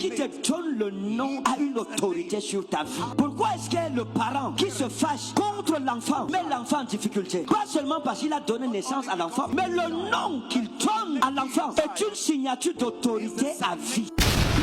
qui te donne le nom a une autorité sur ta vie. Pourquoi est-ce que le parent qui se fâche contre l'enfant met l'enfant en difficulté? Pas seulement parce qu'il a donné naissance à l'enfant, mais le nom qu'il donne à l'enfant est une signature d'autorité à vie.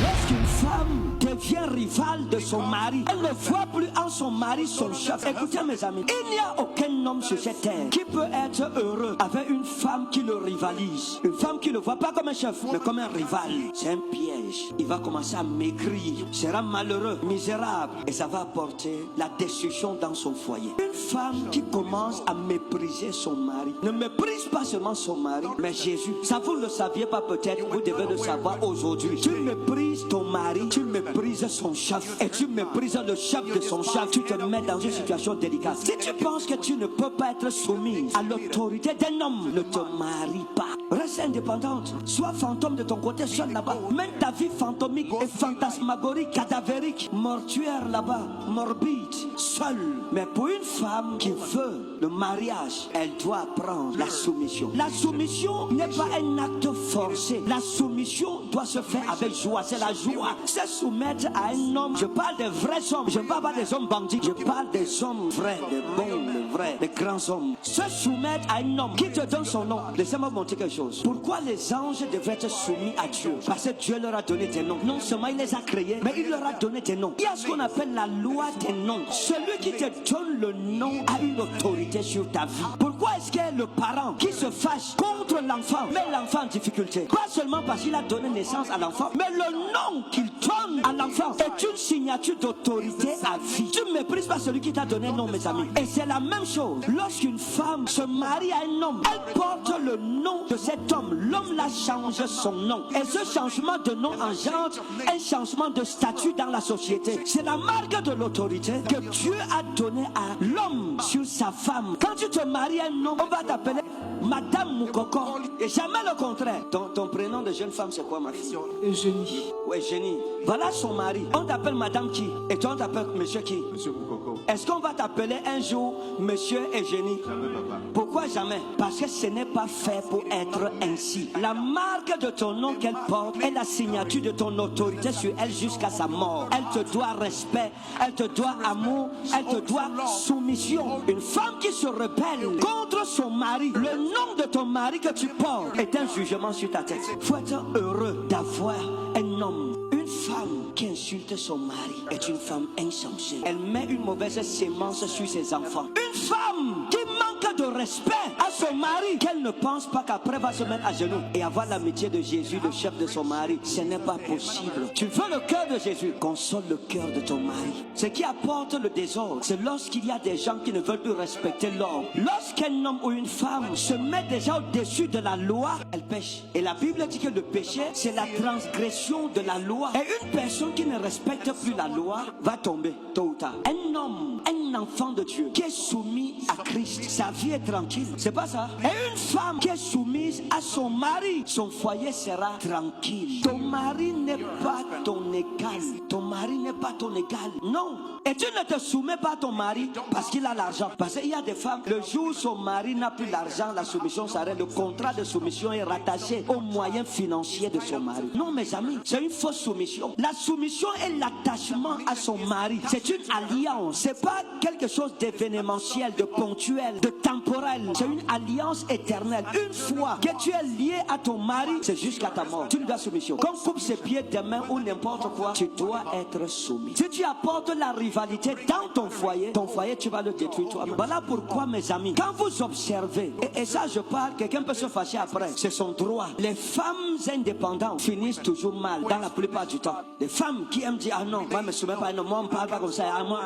Lorsqu'une femme devient rivale de son mari, elle ne voit plus en son mari son chef. Écoutez mes amis, il n'y a aucun homme sur cette terre qui peut être heureux avec une femme qui le rivalise. Une femme qui ne le voit pas comme un chef, mais comme un rival. C'est un piège. Il va commencer à maigrir, sera malheureux, misérable, et ça va apporter la destruction dans son foyer. Une femme qui commence à mépriser son mari ne méprise pas seulement son mari, mais Jésus. Ça vous ne le saviez pas peut-être, vous devez le savoir aujourd'hui. Tu méprises ton mari, tu méprises son chef, et tu méprises le chef de son chef, tu te mets dans une situation délicate. Si tu penses que tu ne peux pas être soumise à l'autorité d'un homme, ne te marie pas. Reste indépendante, sois fantôme de ton côté seul là-bas. Mène ta vie fantomique et fantasmagorique, cadavérique, mortuaire là-bas, morbide, seule. Mais pour une femme qui veut le mariage, elle doit apprendre la soumission. La soumission n'est pas un acte forcé. La soumission doit se faire avec joie. C'est la joie. Se soumettre à un homme. Je parle des vrais hommes. Je ne parle pas des hommes bandits. Je parle des hommes vrais, des bons, des vrais, des grands hommes. Se soumettre à un homme qui te donne son nom. Laissez-moi montrer quelque chose. Pourquoi les anges devraient être soumis à Dieu? Parce que Dieu leur a donné des noms. Non seulement il les a créés, mais il leur a donné des noms. Il y a ce qu'on appelle la loi des noms. Celui qui te donne le nom a une autorité sur ta vie. Pourquoi est-ce que le parent qui se fâche contre l'enfant met l'enfant en difficulté? Pas seulement parce qu'il a donné naissance à l'enfant, mais le nom qu'il donne à l'enfant est une signature d'autorité à vie. Tu ne méprises pas celui qui t'a donné nom, mes amis. Et c'est la même chose. Lorsqu'une femme se marie à un homme, elle porte le nom de cet homme. L'homme la change son nom. Et ce changement de nom engendre un changement de statut dans la société. C'est la marque de l'autorité que Dieu a donnée à l'homme sur sa femme. Quand tu te maries à un homme, on va t'appeler Madame Moukoko. Et jamais le contraire. Ton prénom de jeune femme, c'est quoi, ma fille? Eugénie. Oui, Eugénie. Voilà son mari. On t'appelle Madame qui? Et toi, on t'appelle Monsieur qui? Monsieur Moukoko. Est-ce qu'on va t'appeler un jour Monsieur Eugénie? Jamais, papa. Pourquoi jamais? Parce que ce n'est pas fait pour être ainsi. La marque de ton nom qu'elle porte est la signature de ton autorité sur elle jusqu'à sa mort. Elle te doit respect, elle te doit amour, elle te doit soumission. Une femme qui se rebelle contre son mari, le nom de ton mari que tu portes est un jugement sur ta tête. Faut être heureux d'avoir un homme. Une femme qui insulte son mari est une femme insensée. Elle met une mauvaise sémence sur ses enfants. Une femme qui manque de respect à son mari, qu'elle ne pense pas qu'après va se mettre à genoux et avoir l'amitié de Jésus, le chef de son mari, ce n'est pas possible. Tu veux le cœur de Jésus, console le cœur de ton mari. Ce qui apporte le désordre, c'est lorsqu'il y a des gens qui ne veulent plus respecter l'ordre. Lorsqu'un homme ou une femme se met déjà au-dessus de la loi, elle pêche. Et la Bible dit que le péché, c'est la transgression de la loi. Et une personne qui ne respecte plus la loi va tomber tôt ou tard. Un homme, un enfant de Dieu qui est soumis à Christ, sa vie est tranquille. C'est pas ça? Et une femme qui est soumise à son mari, son foyer sera tranquille. Ton mari n'est pas ton égal. Ton mari n'est pas ton égal. Non. Et tu ne te soumets pas à ton mari parce qu'il a l'argent. Parce qu'il y a des femmes, le jour où son mari n'a plus l'argent, la soumission s'arrête. Le contrat de soumission est rattaché aux moyens financiers de son mari. Non, mes amis, c'est une fausse soumission. La soumission est l'attachement à son mari. C'est une alliance. C'est pas quelque chose d'événementiel, de ponctuel, de temporel. C'est une alliance éternelle. Une fois que tu es lié à ton mari, c'est jusqu'à ta mort. Tu lui dois soumission. Comme coupe ses pieds, des mains ou n'importe quoi, tu dois être soumis. Si tu apportes la rivalité dans ton foyer, tu vas le détruire toi-même. Voilà pourquoi, mes amis, quand vous observez, et ça je parle, quelqu'un peut se fâcher après, c'est son droit. Les femmes indépendantes finissent toujours mal dans la plupart du temps. Les femmes qui aiment dire, ah non, moi je me soumets pas, non, moi on me parle pas comme ça, ah, moi,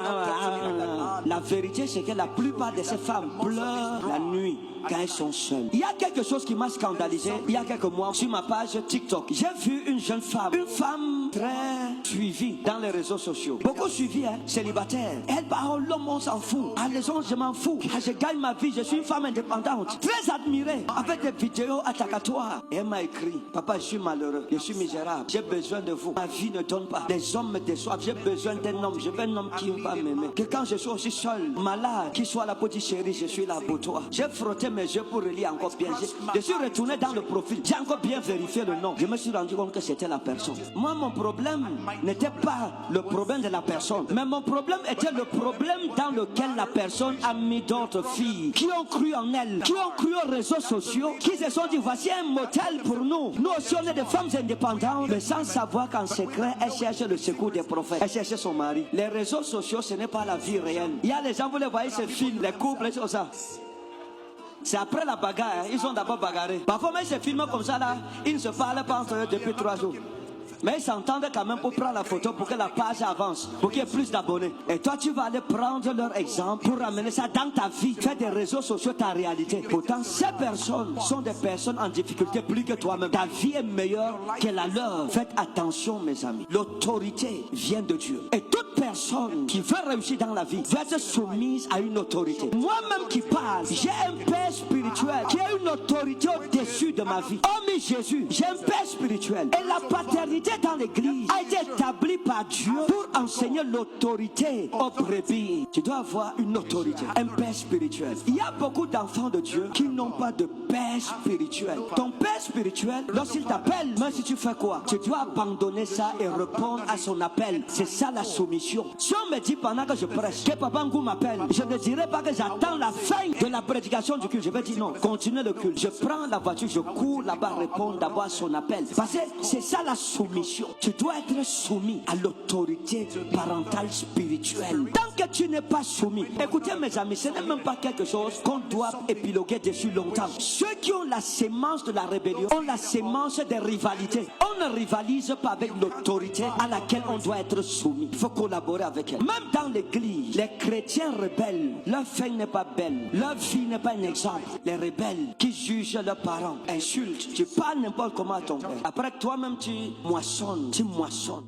La vérité c'est que la plupart de ces femmes pleurent la nuit quand elles sont seules. Il y a quelque chose qui m'a scandalisé il y a quelques mois sur ma page TikTok. J'ai vu une jeune femme, une femme très suivie dans les réseaux sociaux. Beaucoup suivie, hein, célibataire. Elle parle, l'homme on s'en fout. À l'aison je m'en fous. Je gagne ma vie, je suis une femme indépendante. Très admirée, avec des vidéos attacatoires. Et elle m'a écrit, papa je suis malheureux, je suis misérable, j'ai besoin de vous. Ma vie ne donne pas. Les hommes me déçoivent, j'ai besoin d'un homme. Je veux un homme qui va m'aimer. Que quand je suis aussi seul, malade, qu'il soit la petite chérie, je suis là pour toi. J'ai frotté mes yeux pour relire encore bien. Je suis retourné dans le profil. J'ai encore bien vérifié le nom. Je me suis rendu compte que c'était la personne. Moi, mon problème problème n'était pas le problème de la personne, mais mon problème était le problème dans lequel la personne a mis d'autres filles qui ont cru en elle, qui ont cru aux réseaux sociaux, qui se sont dit voici un modèle pour nous. Nous aussi on est des femmes indépendantes, mais sans savoir qu'en secret elle cherche le secours des prophètes, elle cherche son mari. Les réseaux sociaux ce n'est pas la vie réelle. Il y a les gens, vous les voyez ces films, les couples et tout ça. C'est après la bagarre, ils ont d'abord bagarré. Parfois même ces films comme ça là, ils ne se parlent pas entre eux depuis 3 jours. Mais ils s'entendent quand même pour prendre la photo, pour que la page avance, pour qu'il y ait plus d'abonnés. Et toi, tu vas aller prendre leur exemple pour ramener ça dans ta vie. Faire des réseaux sociaux ta réalité. Pourtant, ces personnes sont des personnes en difficulté plus que toi-même. Ta vie est meilleure que la leur. Faites attention, mes amis. L'autorité vient de Dieu. Et toute personne qui veut réussir dans la vie doit être soumise à une autorité. Moi-même qui parle, j'ai un père spirituel qui a une autorité au-dessus de ma vie. Hormis Jésus, j'ai un père spirituel. Et la paternité dans l'église a été établi par Dieu pour enseigner l'autorité aux brebis. Tu dois avoir une autorité, un père spirituel. Il y a beaucoup d'enfants de Dieu qui n'ont pas de père spirituel. Ton père spirituel, lorsqu'il t'appelle, même si tu fais quoi, tu dois abandonner ça et répondre à son appel. C'est ça la soumission. Si on me dit pendant que je prêche que Papa Ngou m'appelle, je ne dirai pas que j'attends la fin de la prédication du culte. Je vais dire non, continuez le culte. Je prends la voiture, je cours là-bas répondre d'abord à son appel. Parce que c'est ça la soumission. Tu dois être soumis à l'autorité parentale spirituelle. Tant que tu n'es pas soumis, écoutez mes amis, ce n'est même pas quelque chose qu'on doit épiloguer dessus longtemps. Ceux qui ont la sémence de la rébellion ont la sémence des rivalités. On ne rivalise pas avec l'autorité à laquelle on doit être soumis. Il faut collaborer avec elle. Même dans l'église, les chrétiens rebelles, leur fin n'est pas belle, leur vie n'est pas un exemple. Les rebelles qui jugent leurs parents, insultent, tu parles n'importe comment à ton père. Après toi-même tu moissonnes. Tu moissonnes.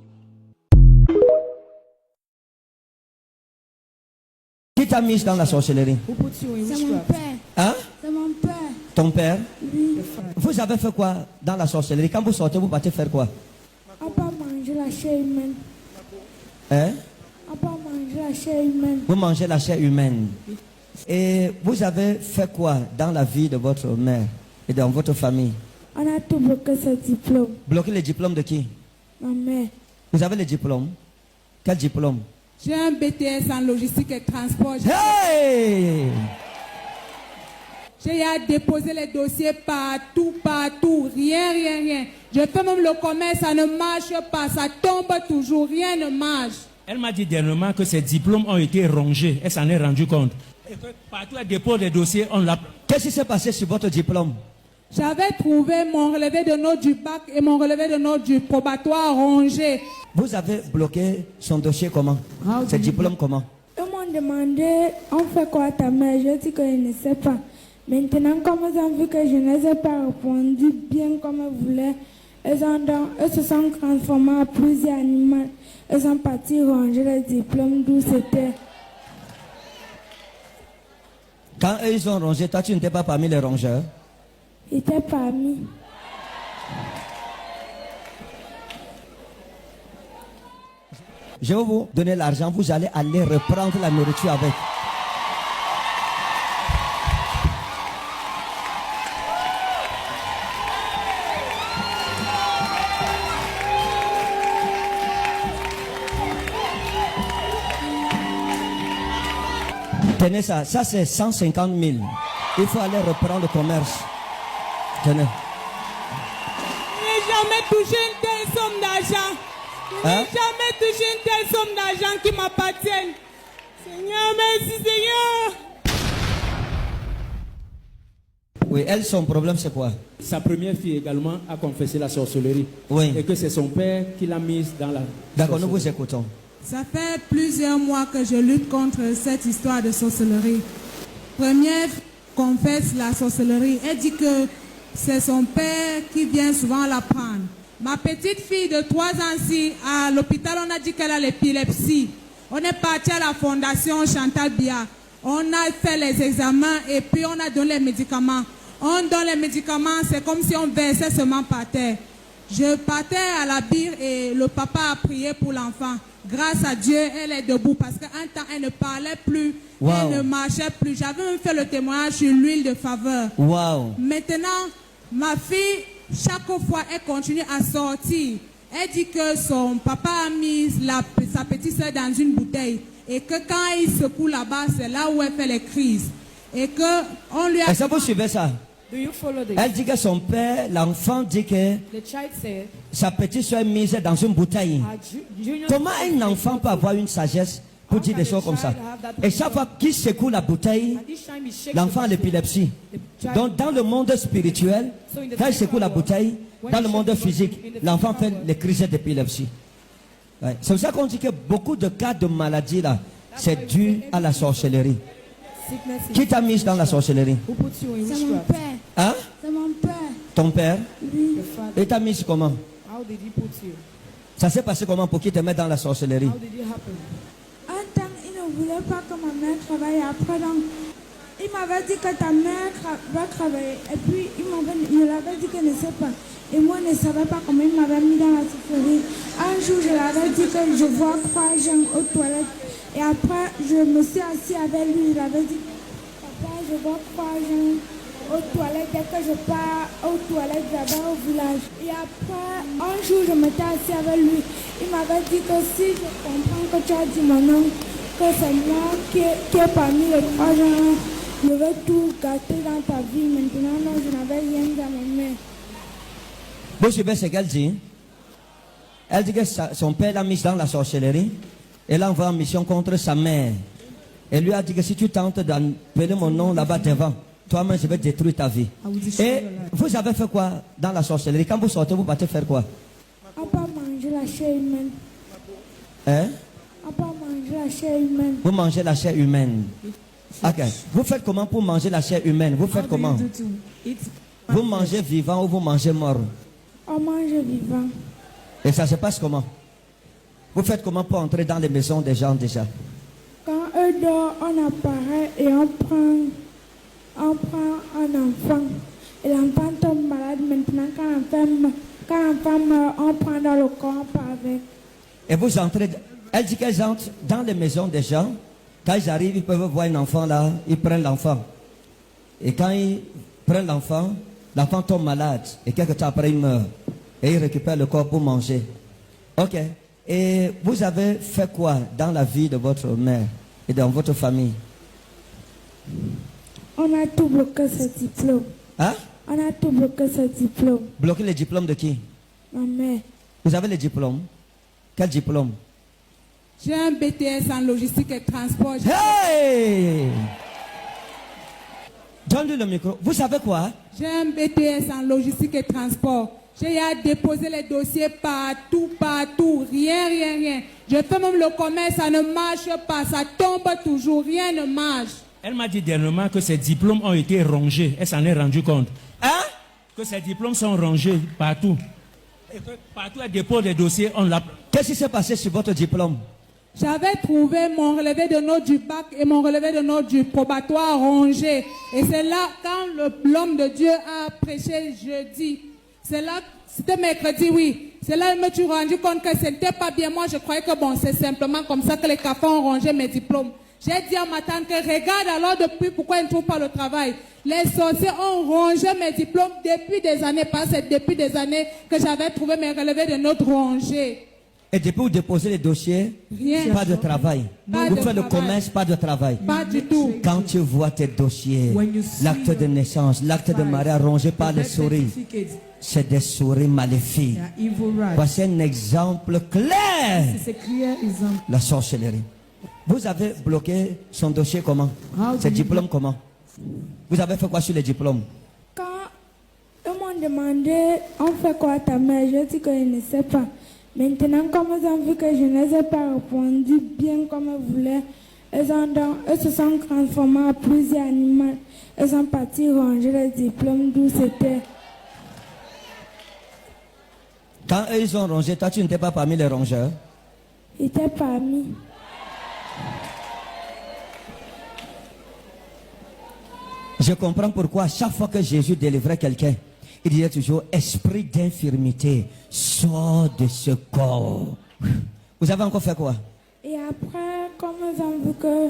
Qui t'a mis dans la sorcellerie? C'est mon père. Hein? C'est mon père. Ton père? Oui. Vous avez fait quoi dans la sorcellerie? Quand vous sortez, vous partez faire quoi? On peut manger la chair humaine. Hein? On peut manger la chair humaine. Vous mangez la chair humaine. Et vous avez fait quoi dans la vie de votre mère et dans votre famille? On a tout bloqué ce diplôme. Bloqué les diplômes de qui? Ma mère. Vous avez les diplômes? Quel diplôme? J'ai un BTS en logistique et transport. Hey! J'ai à déposer les dossiers partout, rien. Je fais même le commerce, ça ne marche pas, ça tombe toujours, rien ne marche. Elle m'a dit dernièrement que ses diplômes ont été rongés, elle s'en est rendue compte. Et que partout elle dépose les dossiers, on l'a... Qu'est-ce qui s'est passé sur votre diplôme? J'avais trouvé mon relevé de notes du bac et mon relevé de notes du probatoire rongé. Vous avez bloqué son dossier comment? Ses diplômes comment? Ils m'ont demandé, on fait quoi à ta mère? Je dis que je ne sais pas. Maintenant, comme ils ont vu que je ne les ai pas répondu bien comme ils voulaient, ils se sont transformés en plusieurs animaux. Ils sont partis ranger les diplômes d'où c'était. Quand eux ils ont rongé, toi tu n'étais pas parmi les rongeurs? Ils étaient parmi. Je vais vous donner l'argent, vous allez aller reprendre la nourriture avec. Tenez ça, ça c'est 150 000. Il faut aller reprendre le commerce. Tenez. Je n'ai jamais touché une telle somme d'argent. Je n'ai jamais touché une telle somme d'argent qui m'appartienne. Seigneur, merci Seigneur. Oui, elle, son problème c'est quoi? Sa première fille également a confessé la sorcellerie. Oui. Et que c'est son père qui l'a mise dans la... D'accord, nous vous écoutons. Ça fait plusieurs mois que je lutte contre cette histoire de sorcellerie. Première confesse la sorcellerie. Elle dit que c'est son père qui vient souvent la prendre. Ma petite fille de 3 ans, à l'hôpital, on a dit qu'elle a l'épilepsie. On est parti à la fondation Chantal Bia. On a fait les examens et puis on a donné les médicaments. On donne les médicaments, c'est comme si on versait seulement par terre. Je partais à la bire et le papa a prié pour l'enfant. Grâce à Dieu, elle est debout parce qu'un temps, elle ne parlait plus, wow. Elle ne marchait plus. J'avais même fait le témoignage sur l'huile de faveur. Wow. Maintenant, ma fille, chaque fois, elle continue à sortir. Elle dit que son papa a mis sa petite soeur dans une bouteille et que quand il secoue là-bas, c'est là où elle fait les crises. Et que on lui a... Est-ce que vous suivez ça? Do you follow this? Elle dit que son père, l'enfant dit que The child said, sa petite soeur est mise dans une bouteille. Junior, Comment un enfant peut avoir une sagesse pour dire des choses comme ça? Et chaque fois qu'il secoue la bouteille, and this time he shakes l'enfant a the l'épilepsie. child. Donc dans le monde spirituel, quand il secoue la bouteille, dans le monde physique, l'enfant fait les crises d'épilepsie. Ouais. C'est pour ça qu'on dit que beaucoup de cas de maladie là, c'est dû à la sorcellerie. Sickness is- Qui t'a mis dans la sorcellerie? Who puts you in C'est mon witchcraft? père. Hein? C'est mon père. Ton père? Your father. Et t'a mis comment? How did he put you? Ça s'est passé comment pour qu'il te mette dans la sorcellerie? How did it happen? Un temps, il ne voulait pas que ma mère travaille. Après, donc, il m'avait dit que ta mère va travailler. Et puis, il avait dit qu'il ne sait pas. Et moi, je ne savais pas comment il m'avait mis dans la sorcellerie. Un jour, je l'avais dit que je vois 3 gens aux toilettes. Et après, je me suis assis avec lui. Il avait dit, papa, je vois 3 gens aux toilettes. Dès que je pars aux toilettes là-bas au village. Et après, un jour, je m'étais assis avec lui. Il m'avait dit que si je comprends que tu as dit maintenant que c'est moi qui est parmi les 3 gens, je vais tout gâter dans ta vie. Maintenant, non, je n'avais rien dans mes mains. Vous suivez ce qu'elle dit? Elle dit que son père l'a mise dans la sorcellerie. Elle l'a envoyé en mission contre sa mère. Elle lui a dit que si tu tentes d'appeler mon nom là-bas devant, toi-même je vais détruire ta vie. Et vous avez fait quoi dans la sorcellerie? Quand vous sortez, vous partez faire quoi? On peut manger la chair humaine. Hein? On peut manger la chair humaine. Vous mangez la chair humaine. Ok. Vous faites comment pour manger la chair humaine? Vous faites comment? Vous mangez vivant ou vous mangez mort? On mange vivant. Et ça se passe comment? Vous faites comment pour entrer dans les maisons des gens déjà? Quand eux dorment, on apparaît et on prend un enfant. Et l'enfant tombe malade. Maintenant, quand l'enfant meurt, on prend dans le corps, on part avec. Et vous entrez, elle dit qu'elles entrent dans les maisons des gens. Quand ils arrivent, ils peuvent voir un enfant là, ils prennent l'enfant. Et quand ils prennent l'enfant tombe malade. Et quelques temps après, il meurt. Et ils récupèrent le corps pour manger. Ok. Et vous avez fait quoi dans la vie de votre mère et dans votre famille? On a tout bloqué ce diplôme. Hein? On a tout bloqué ce diplôme. Bloquer les diplômes de qui? Ma mère. Vous avez les diplômes? Quel diplôme? J'ai un BTS en logistique et transport. Hey! Donne-lui le micro. Vous savez quoi? J'ai un BTS en logistique et transport. J'ai à déposer les dossiers partout. Rien. Je fais même le commerce, ça ne marche pas. Ça tombe toujours, rien ne marche. Elle m'a dit dernièrement que ses diplômes ont été rongés. Elle s'en est rendue compte. Hein? Que ses diplômes sont rongés partout. Et que partout elle dépose des dossiers, on l'a... Qu'est-ce qui s'est passé sur votre diplôme? J'avais trouvé mon relevé de notes du bac et mon relevé de notes du probatoire rongé. Et c'est là, quand l'homme de Dieu a prêché jeudi, c'est là, c'était mercredi, oui. C'est là que je me suis rendu compte que ce n'était pas bien. Moi, je croyais que bon, c'est simplement comme ça que les cafards ont rongé mes diplômes. J'ai dit à ma tante que regarde alors depuis pourquoi ils ne trouvent pas le travail. Les sorciers ont rongé mes diplômes depuis des années. Pas c'est depuis des années que j'avais trouvé mes relevés de notes rongés. Et depuis vous déposez les dossiers, Rien. pas de travail. Pas Vous de faites le travail. commerce, pas de travail. Pas du tout. Quand tu vois tes dossiers, l'acte de naissance, l'acte de mariage rongé par les souris, c'est des souris maléfiques. Voici un exemple clair. It's a clear example. La sorcellerie. Vous avez bloqué son dossier comment? Ses diplômes comment? Vous avez fait quoi sur les diplômes? Quand ils m'ont demandé, on fait quoi à ta mère? Je dis que je ne sais pas. Maintenant, comme ils ont vu que je ne les ai pas répondu bien comme ils voulaient, ils se sont transformés en plusieurs animaux. Ils sont partis ranger les diplômes d'où c'était. Quand eux, ils ont rongé, toi tu n'étais pas parmi les rongeurs. Ils étaient parmi. Je comprends pourquoi chaque fois que Jésus délivrait quelqu'un, il disait toujours, esprit d'infirmité, sors de ce corps. Vous avez encore fait quoi? Et après, comme ils ont vu que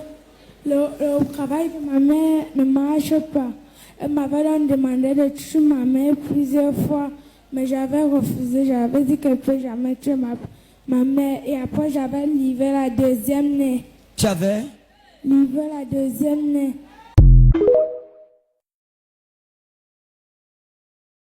le travail de ma mère ne marche pas, ils m'avaient donc demandé de tuer ma mère plusieurs fois. Mais j'avais refusé, j'avais dit qu'elle ne peut jamais tuer ma mère. Et après, j'avais livré la deuxième nez. Tu avais? Livré la deuxième nez.